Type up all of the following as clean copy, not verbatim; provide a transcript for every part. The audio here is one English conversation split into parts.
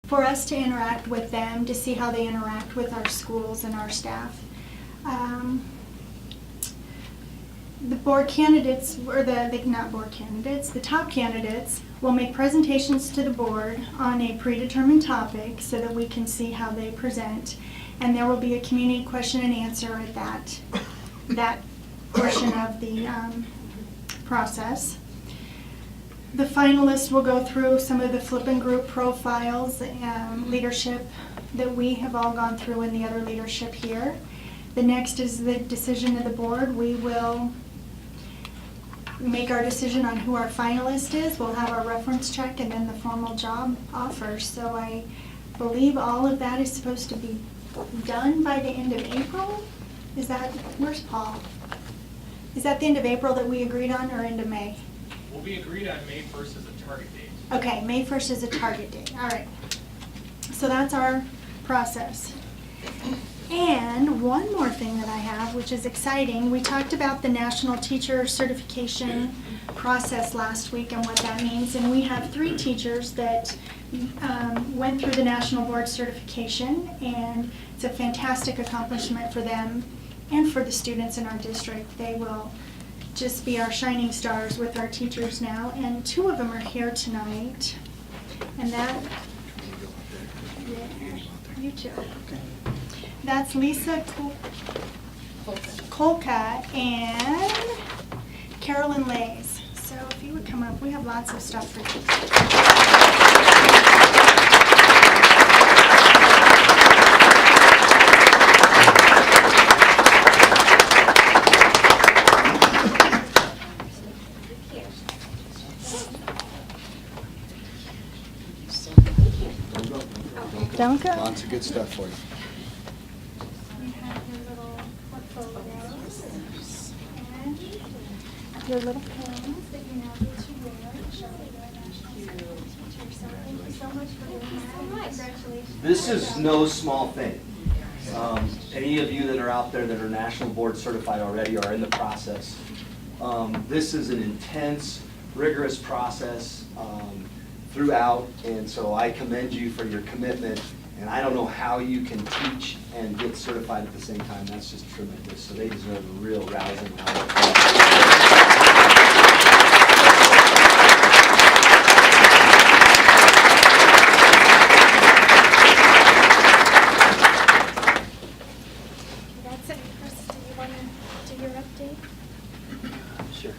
for us to interact with them, to see how they interact with our schools and our staff. The board candidates, or not board candidates, the top candidates will make presentations to the board on a predetermined topic so that we can see how they present. And there will be a community question and answer at that portion of the process. The finalists will go through some of the flipping group profiles, leadership that we have all gone through in the other leadership here. The next is the decision of the board. We will make our decision on who our finalist is. We'll have our reference check and then the formal job offer. So I believe all of that is supposed to be done by the end of April. Is that, where's Paul? Is that the end of April that we agreed on, or end of May? Well, we agreed on May 1st as a target date. Okay, May 1st is a target date. All right. So that's our process. And one more thing that I have, which is exciting, we talked about the National Teacher Certification process last week and what that means, and we have 3 teachers that went through the National Board Certification, and it's a fantastic accomplishment for them and for the students in our district. They will just be our shining stars with our teachers now, and 2 of them are here tonight, and that, yeah, you too. That's Lisa Kolka and Carolyn Lays. So if you would come up, we have lots of stuff for you. Don't go. Lots of good stuff for you. Your little pens that you now get to wear to show that you're a national teacher. So thank you so much for doing that. Congratulations. This is no small thing. Any of you that are out there that are national board certified already or are in the process, this is an intense, rigorous process throughout, and so I commend you for your commitment. And I don't know how you can teach and get certified at the same time. That's just tremendous. So they deserve a real rousing round of applause. That's it. Chris, do you want to do your update? Sure.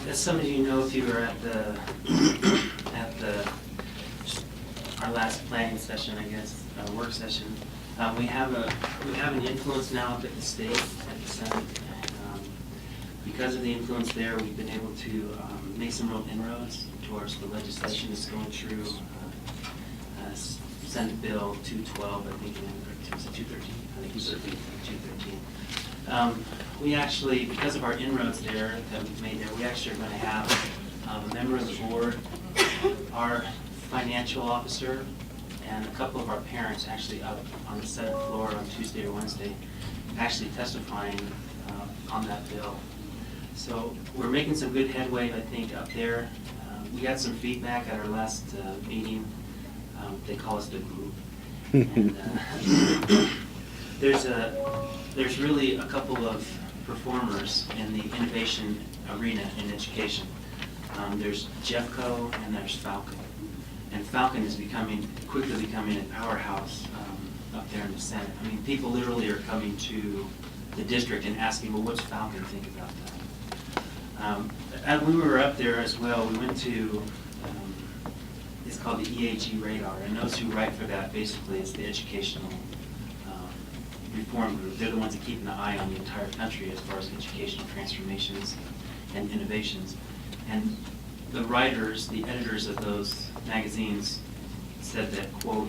As some of you know, if you were at our last planning session, I guess, work session, we have an influence now up at the state, at the Senate, and because of the influence there, we've been able to make some real inroads towards the legislation that's going through Senate Bill 212, I think, was it 213? I think it was 213. We actually, because of our inroads there that we've made there, we actually are going to have a member of the board, our financial officer, and a couple of our parents actually up on the Senate floor on Tuesday or Wednesday, actually testifying on that bill. So we're making some good headway, I think, up there. We got some feedback at our last meeting. They call us the group. And, there's really a couple of performers in the innovation arena in education. There's Jeffco and there's Falcon. And Falcon is quickly becoming a powerhouse up there in the Senate. I mean, people literally are coming to the district and asking, well, what's Falcon think about that? When we were up there as well, we went to, it's called the EAG Radar, and those who write for that basically is the educational reform group. They're the ones that keep an eye on the entire country as far as educational transformations and innovations. And the writers, the editors of those magazines said that, quote,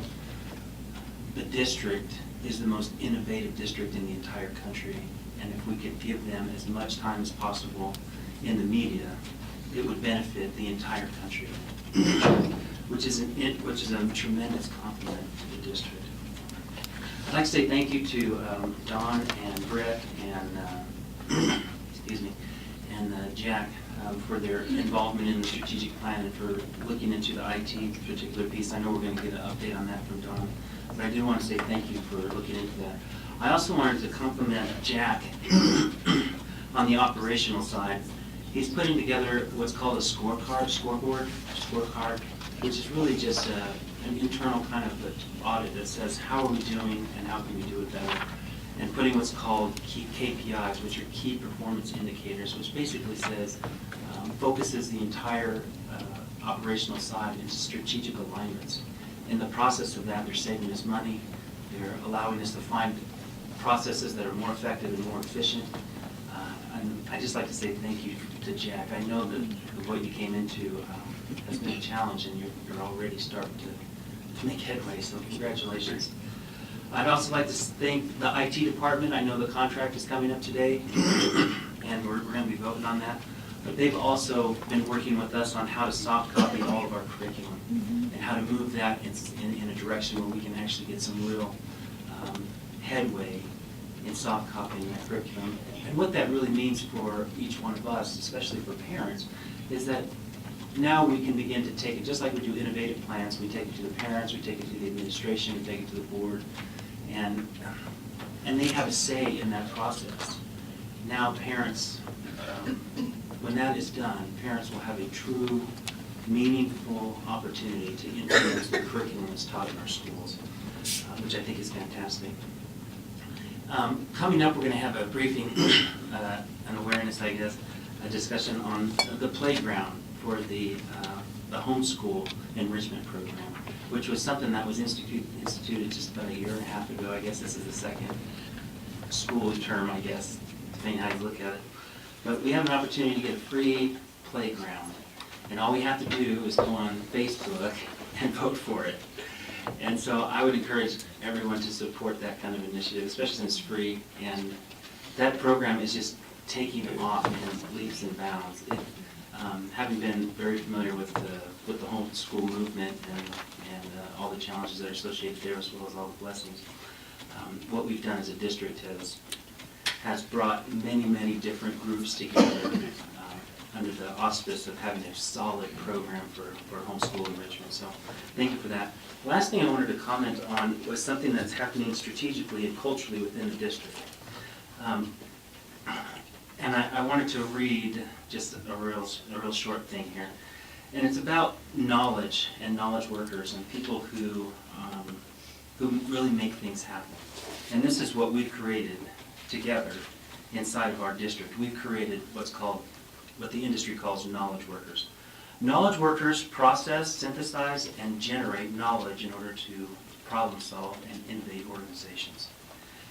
the district is the most innovative district in the entire country, and if we could give them as much time as possible in the media, it would benefit the entire country, which is a tremendous compliment to the district. I'd like to say thank you to Don and Brett and excuse me, and Jack for their involvement in the strategic plan and for looking into the IT particular piece. I know we're going to get an update on that from Dawn, but I do want to say thank you for looking into that. I also wanted to compliment Jack on the operational side. He's putting together what's called a scoreboard, which is really just an internal kind of audit that says how are we doing and how can we do it better. And putting what's called key KPIs, which are key performance indicators, which basically says, focuses the entire operational side into strategic alignments. In the process of that, they're saving us money, they're allowing us to find processes that are more effective and more efficient. And I'd just like to say thank you to Jack. I know that what you came into has been a challenge, and you're already starting to make headway, so congratulations. I'd also like to thank the IT department. I know the contract is coming up today, and we're going to be voting on that. But they've also been working with us on how to soft copy all of our curriculum and how to move that in a direction where we can actually get some real headway in soft copying that curriculum. And what that really means for each one of us, especially for parents, is that now we can begin to take it, just like we do innovative plans, we take it to the parents, we take it to the administration, we take it to the board, and they have a say in that process. Now parents, when that is done, parents will have a true, meaningful opportunity to influence the curriculum that's taught in our schools, which I think is fantastic. Coming up, we're going to have a briefing, an awareness, I guess, a discussion on the playground for the homeschool enrichment program, which was something that was instituted just about a year and a half ago. I guess this is the second school term, I guess, depending how you look at it. But we have an opportunity to get a free playground, and all we have to do is go on Facebook and vote for it. And so I would encourage everyone to support that kind of initiative, especially since it's free, and that program is just taking off in leaps and bounds. Having been very familiar with the homeschool movement and all the challenges that are associated there, as well as all the blessings, what we've done as a district has brought many different groups together under the auspice of having a solid program for homeschool enrichment. So thank you for that. The last thing I wanted to comment on was something that's happening strategically and culturally within the district. And I wanted to read just a real short thing here. And it's about knowledge and knowledge workers and people who really make things happen. And this is what we've created together inside of our district. We've created what the industry calls knowledge workers. Knowledge workers process, synthesize, and generate knowledge in order to problem solve and innovate organizations.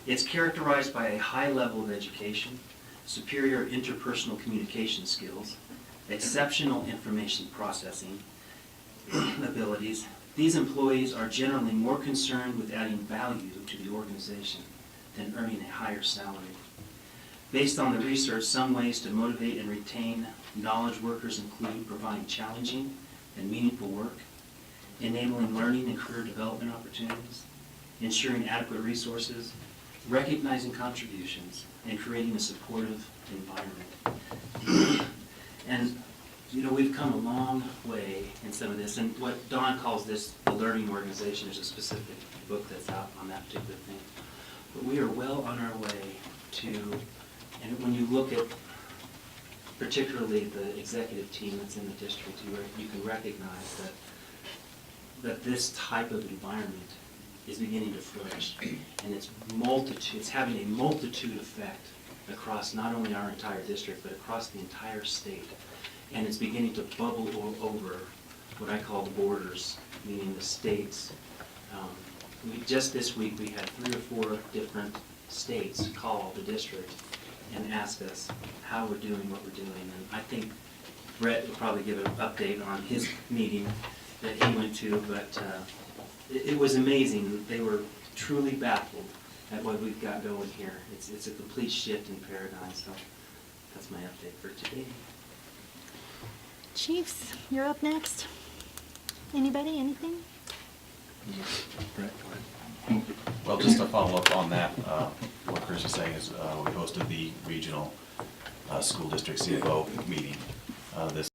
It's characterized by a high level of education, superior interpersonal communication skills, exceptional information processing abilities. These employees are generally more concerned with adding value to the organization than earning a higher salary. Based on the research, some ways to motivate and retain knowledge workers include providing challenging and meaningful work, enabling learning and career development opportunities, ensuring adequate resources, recognizing contributions, and creating a supportive environment. And we've come a long way in some of this, and what Dawn calls this the learning organization. There's a specific book that's out on that particular thing. But we are well on our way to, and when you look at particularly the executive team that's in the district, you can recognize that this type of environment is beginning to flourish, and it's having a multitude effect across not only our entire district, but across the entire state. And it's beginning to bubble over what I call the borders, meaning the states. Just this week, we had 3 or 4 different states call the district and ask us how we're doing what we're doing. And I think Brett will probably give an update on his meeting that he went to, but it was amazing. They were truly baffled at what we've got going here. It's a complete shift in paradigm, so that's my update for today. Chiefs, you're up next. Anybody, anything? Brett, go ahead. Well, just to follow up on that, what Chris is saying is we hosted the regional school district CFO meeting this